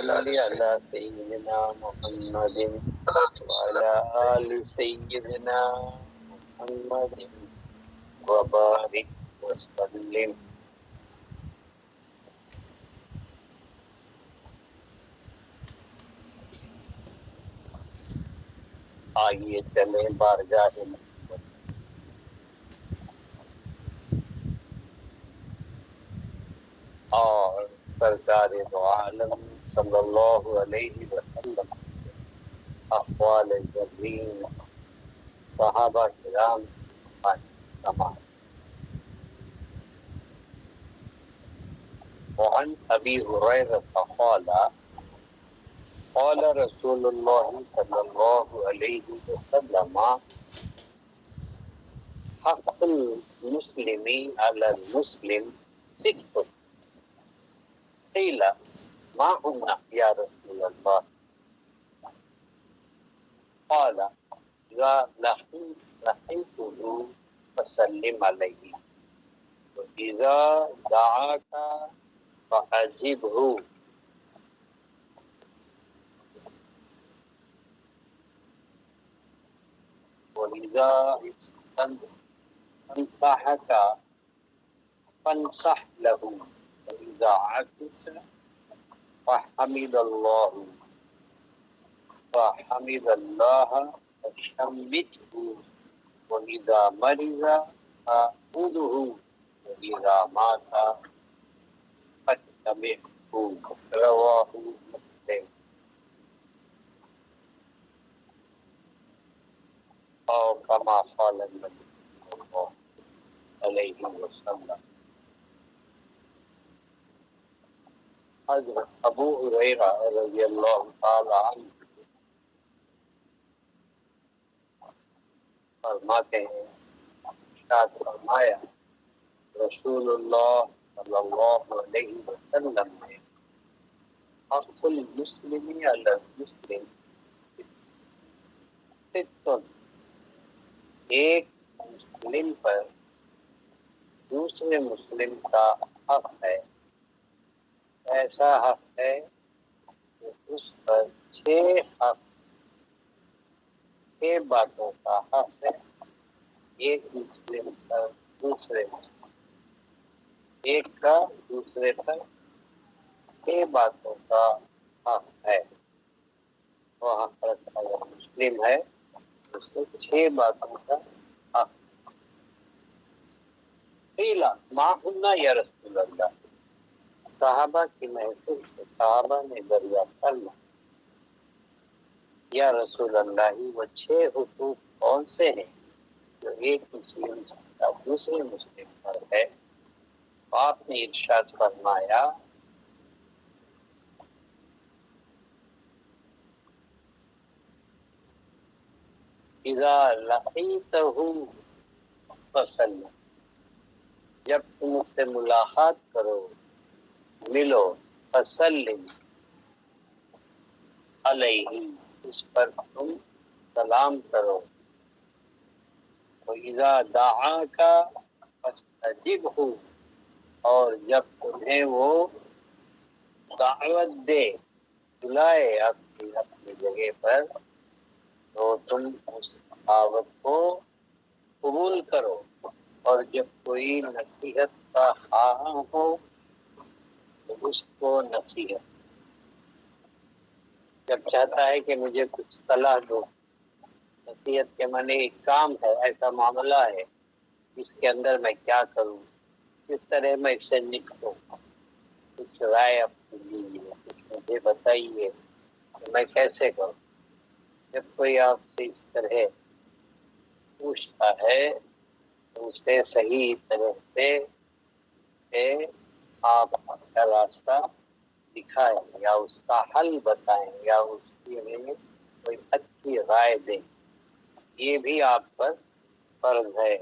على سيدنا محمد وعلى آل سيدنا محمد وبارك وسلم. آئیے چلیں بارگاہ محمد اور سرکار دو عالم صلی اللہ علیہ وسلم اقوال جبرین صحابہ کرام تمام. وعن ابی ہریرہ قال قال رسول اللہ صلی اللہ علیہ وسلم حق المسلم علی المسلم ست. قیل ما هن یا رسول اللہ؟ قال اذا لقيته فسلم عليه واذا دعاك فأجبه وإذا استنصحك فانصح له وإذا عطس فحمد الله فشمته وإذا مرض فعوده وإذا مات فاتبعه. رواه مسلم. اور کما قال النبی صلی اللہ علیہ وسلم. حضرت ابو ہریرہ رضی اللہ تعالی عنہ فرماتے ہیں ارشاد فرمایا رسول اللہ صلی اللہ علیہ وسلم نے حق المسلم علی المسلم ست. ایک مسلم پر دوسرے مسلم کا حق ہے، ایسا حق ہے کہ اس پر چھ باتوں کا حق ہے. ایک مسلم پر دوسرے مسلم، ایک کا دوسرے پر چھ باتوں کا حق ہے. وہاں پر اگر مسلم ہے اس سے چھ باتوں کا حق. قیل ما ہن یا رسول اللہ؟ صحابہ کی محفل سے صحابہ نے دریافت کرنا یا رسول اللہ وہ چھ حقوق کون سے ہیں جو ایک مسلم کا دوسرے مسلم پر ہے؟ آپ نے ارشاد فرمایا اذا لقیتہ فسلم، جب تم اس سے ملاقات کرو ملو فسلم علیہ، اس پر تم سلام کرو. وَإِذَا دَعَاكَ فَاسْتَجِبْهُ، اور جب تمہیں وہ دعوت دے بلائے اپنی جگہ پر تو تم اس دعوت کو قبول کرو. اور جب کوئی نصیحت کا خواہاں ہو تو اس کو نصیحت، جب چاہتا ہے کہ مجھے کچھ صلاح دو، نصیحت کے معنی ایک کام ہے، ایسا معاملہ ہے اس کے اندر میں کیا کروں، کس طرح میں اس سے نکلوں، کچھ رائے اپنی دیجیے، کچھ مجھے بتائیے کہ میں کیسے کروں. جب کوئی آپ سے اس طرح پوچھتا ہے تو اسے صحیح طرح سے آپ کا راستہ دکھائیں یا اس کا حل بتائیں یا اس کے لیے کوئی اچھی رائے دیں، یہ بھی آپ پر فرض ہے.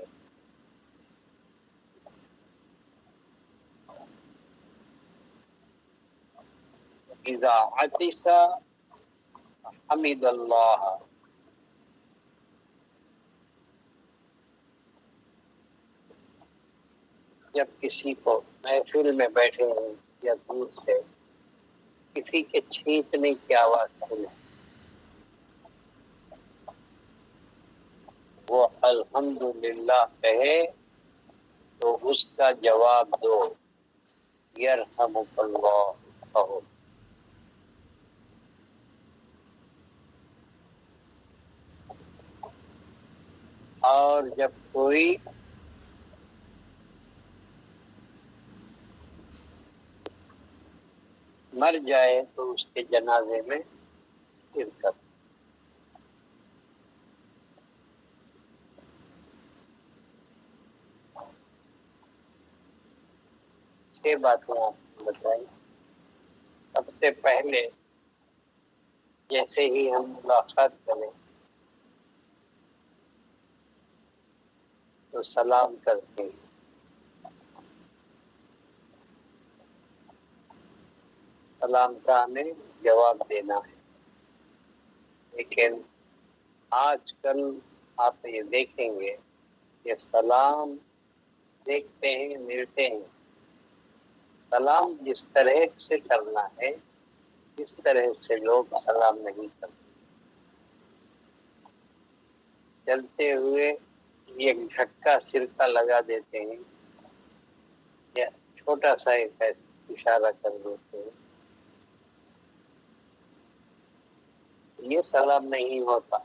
اذا عطس حمد اللہ، جب کسی کو محفل میں بیٹھے ہیں یا دور سے کسی کے چھینکنے کی آواز سنے وہ الحمدللہ کہے تو اس کا جواب دو یرحمک اللہ کہو۔ اور جب کوئی مر جائے تو اس کے جنازے میں شرکت۔ چھ باتیں آپ کو بتائی۔ سب سے پہلے جیسے ہی ہم ملاقات کریں تو سلام کرتے ہیں۔ سلام کا ہمیں جواب دینا ہے، لیکن آج کل آپ یہ دیکھیں گے کہ سلام دیکھتے ہیں ملتے ہیں، سلام جس طرح سے کرنا ہے اس طرح سے لوگ سلام نہیں کرتے۔ چلتے ہوئے ایک جھٹکا سرکہ لگا دیتے ہیں یا چھوٹا سا ایک اشارہ کر دیتے ہیں، یہ سلام نہیں ہوتا۔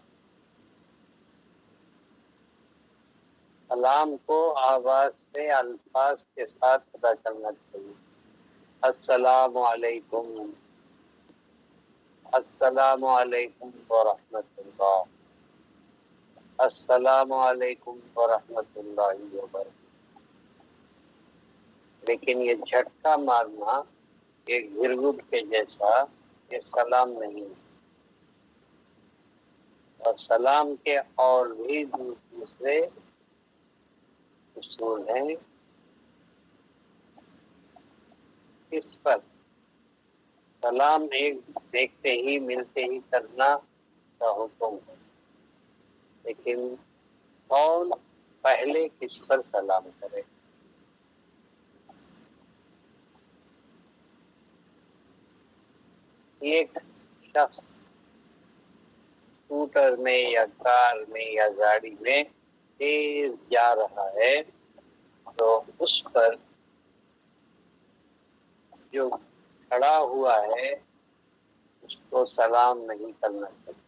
سلام کو آواز سے الفاظ کے ساتھ ادا کرنا چاہیے۔ السلام علیکم، السلام علیکم ورحمۃ اللہ، السلام علیکم ورحمۃ اللہ وبرکاتہ۔ لیکن یہ جھٹکا مارنا ایک گرگٹ کے جیسا یہ سلام نہیں۔ اور سلام کے اور بھی دوسرے اصول ہیں، اس پر سلام ایک دیکھتے ہی ملتے ہی کرنا کا حکم ہے، لیکن کون پہلے کس پر سلام کرے۔ ایک شخص اسکوٹر میں یا کار میں یا گاڑی میں تیز جا رہا ہے تو اس پر جو کھڑا ہوا ہے اس کو سلام نہیں کرنا چاہیے۔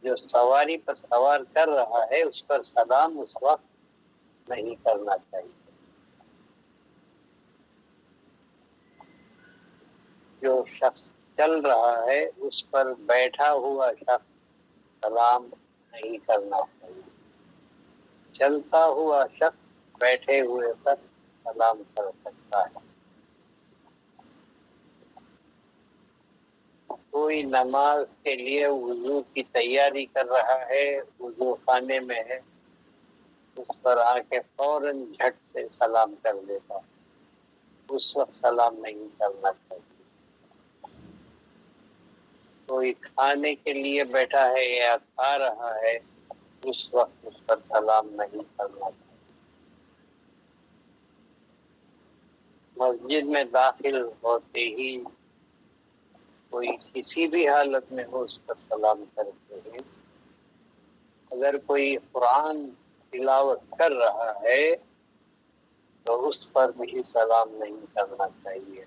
جو سواری پر سوار کر رہا ہے اس پر سلام اس وقت نہیں کرنا چاہیے۔ جو شخص چل رہا ہے اس پر بیٹھا ہوا شخص سلام نہیں کرنا چاہیے۔ چلتا ہوا شخص بیٹھے ہوئے پر سلام کر سکتا ہے۔ کوئی نماز کے لیے وضو کی تیاری کر رہا ہے، وضو خانے میں ہے، اس پر آ کے فوراً جھٹ سے سلام کر دیتا، اس وقت سلام نہیں کرنا چاہیے۔ کوئی کھانے کے لیے بیٹھا ہے یا کھا رہا ہے اس وقت اس پر سلام نہیں کرنا چاہیے۔ مسجد میں داخل ہوتے ہی کوئی کسی بھی حالت میں ہو اس پر سلام کرتے ہیں۔ اگر کوئی قرآن تلاوت کر رہا ہے تو اس پر بھی سلام نہیں کرنا چاہیے۔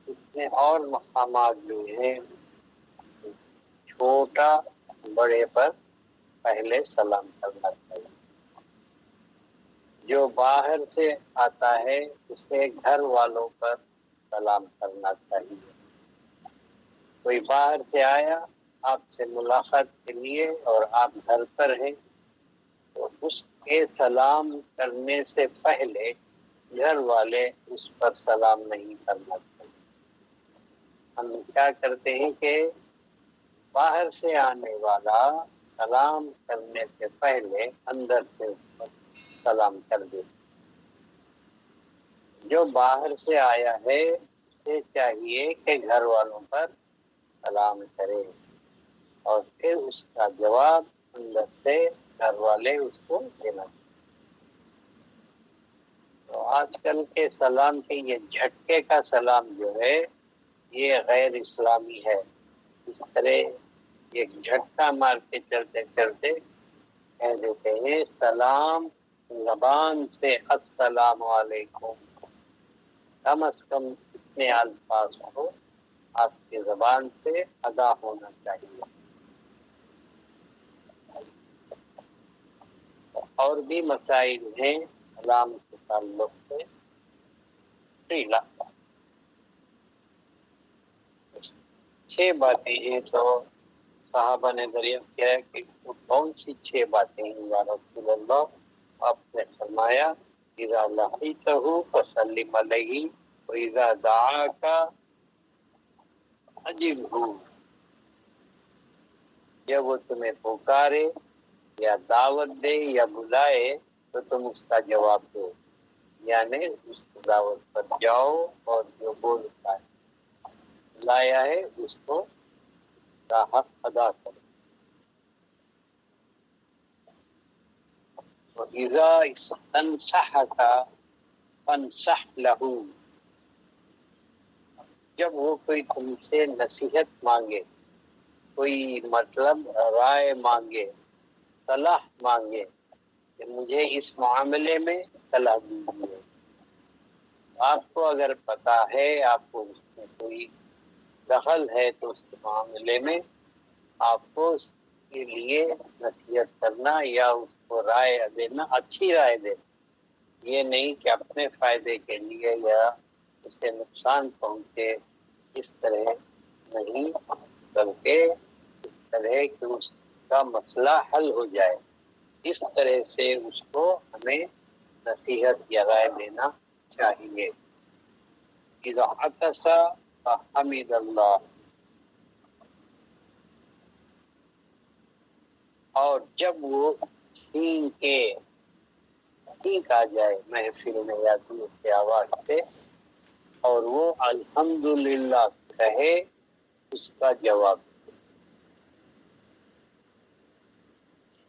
اس میں اور مقامات بھی ہیں، چھوٹا بڑے پر پہلے سلام کرنا چاہیے۔ جو باہر سے آتا ہے اسے گھر والوں پر سلام کرنا چاہیے۔ کوئی باہر سے آیا آپ سے ملاقات کے لیے اور آپ گھر پر ہیں تو اس کے سلام کرنے سے پہلے گھر والے اس پر سلام نہیں کرنا چاہیے۔ ہم کیا کرتے ہیں کہ باہر سے آنے والا سلام کرنے سے پہلے اندر سے اس پر سلام کر دیتے۔ جو باہر سے آیا ہے اسے چاہیے کہ گھر والوں پر سلام کرے اور پھر اس کا جواب اندر سے گھر والے اس کو دینا۔ تو آج کل کے سلام کے یہ جھٹکے کا سلام جو ہے یہ غیر اسلامی ہے. اس طرح ایک جھٹکا مار کے چلتے چلتے کہہ دیتے ہیں سلام زبان سے السلام علیکم. کم از کم اتنے الفاظ ہو آپ کی زبان سے ادا ہونا چاہیے. اور بھی مسائل ہیں سلام کے تعلق سے. 6 باتیں ہیں. تو صحابہ نے دریافت کیا کہ وہ کون سی 6 باتیں ہیں یا رسول اللہ. آپ نے فرمایا اذا لقیتہ فسلم علیہ واذا دعاک اجبہ. جب وہ تمہیں پکارے یا دعوت دے یا بلائے تو تم اس کا جواب دو، یعنی اس کی دعوت پر جاؤ اور جو بولتا ہے لایا ہے اس کو کا حق ادا کرو. وَإِذَا اسْتَنْصَحَكَ فَانْصَحْ لَهُ. جب وہ کوئی تم سے نصیحت مانگے، کوئی مطلب رائے مانگے، صلاح مانگے کہ مجھے اس معاملے میں صلاح دیجیے، آپ کو اگر پتا ہے آپ کو اس میں کوئی دخل ہے تو اس کے معاملے میں آپ کو اس کے لیے نصیحت کرنا یا اس کو رائے دینا، اچھی رائے دینا. یہ نہیں کہ اپنے فائدے کے لیے یا اسے نقصان پہنچے، اس طرح نہیں، بلکہ اس طرح کہ اس کا مسئلہ حل ہو جائے، اس طرح سے اس کو ہمیں نصیحت یا رائے دینا چاہیے. اذا عطس فحمد اللہ. اور جب وہ چھینک آ جائے محفل میں یا دور کی آواز سے اور وہ الحمدللہ کہے، اس کا جواب.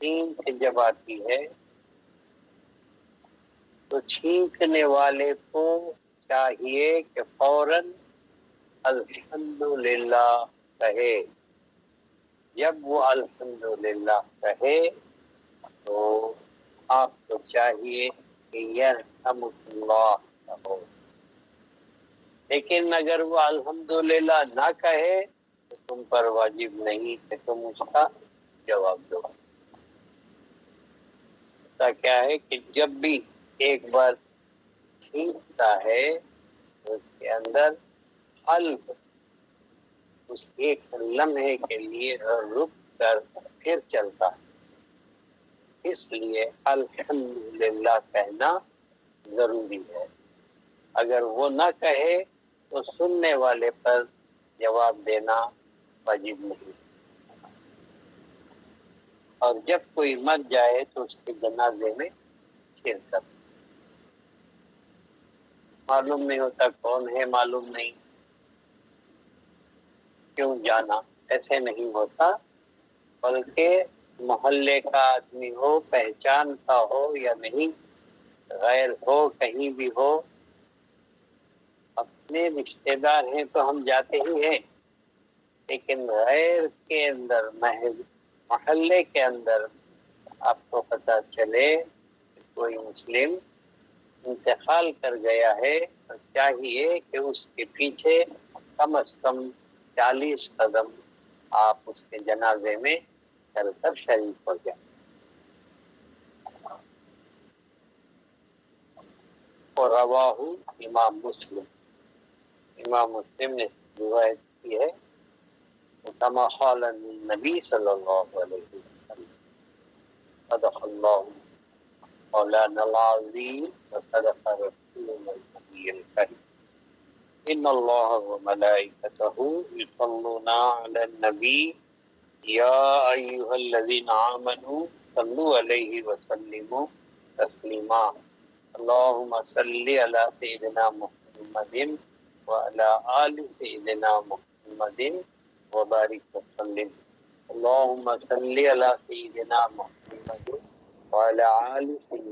چھینک جب آتی ہے تو چھینکنے والے کو چاہیے کہ فوراً الحمدللہ کہے. جب وہ الحمدللہ کہے تو آپ کو چاہیے کہ یرحمک اللہ کہو. لیکن اگر وہ الحمدللہ نہ کہے تو تم پر واجب نہیں کہ تم اس کا جواب دو. ایسا کیا ہے کہ جب بھی ایک بار چھینکتا ہے تو اس کے اندر قلب اس ایک لمحے کے لیے رک کر پھر چلتا ہے. اس لیے الحمدللہ کہنا ضروری ہے. اگر وہ نہ کہے تو سننے والے پر جواب دینا واجب نہیں. اور جب کوئی مر جائے تو اس کے جنازے میں شرکت. معلوم نہیں ہوتا کون ہے، معلوم نہیں کیوں جانا، ایسے نہیں ہوتا، بلکہ محلے کا آدمی ہو، پہچان کا ہو یا نہیں، غیر ہو، کہیں بھی ہو، اپنے رشتے دار ہیں تو ہم جاتے ہی ہیں. لیکن غیر کے اندر، محلے کے اندر آپ کو پتہ چلے کہ کوئی مسلم انتقال کر گیا ہے تو چاہیے کہ اس کے پیچھے کم از کم 40 قدم آپ اس کے جنازے میں چل کر شریک ہو جائیں. اور رواہ امام مسلم نے روایت کی ہے كما قال النبی صلی اللہ علیہ وسلم صدق اللہ مولانا العظیم وصدق رسولنا النبی الکریم. ان اللہ وملائکتہ یصلون علی النبی یا ایھا الذین آمنوا صلوا علیہ وسلموا تسلیما. اللہم صلی علی سیدنا محمد وعلی آل سیدنا محمد وبارک وسلم. اللہم صلی علی سیدنا محمد وعلی آل سیدنا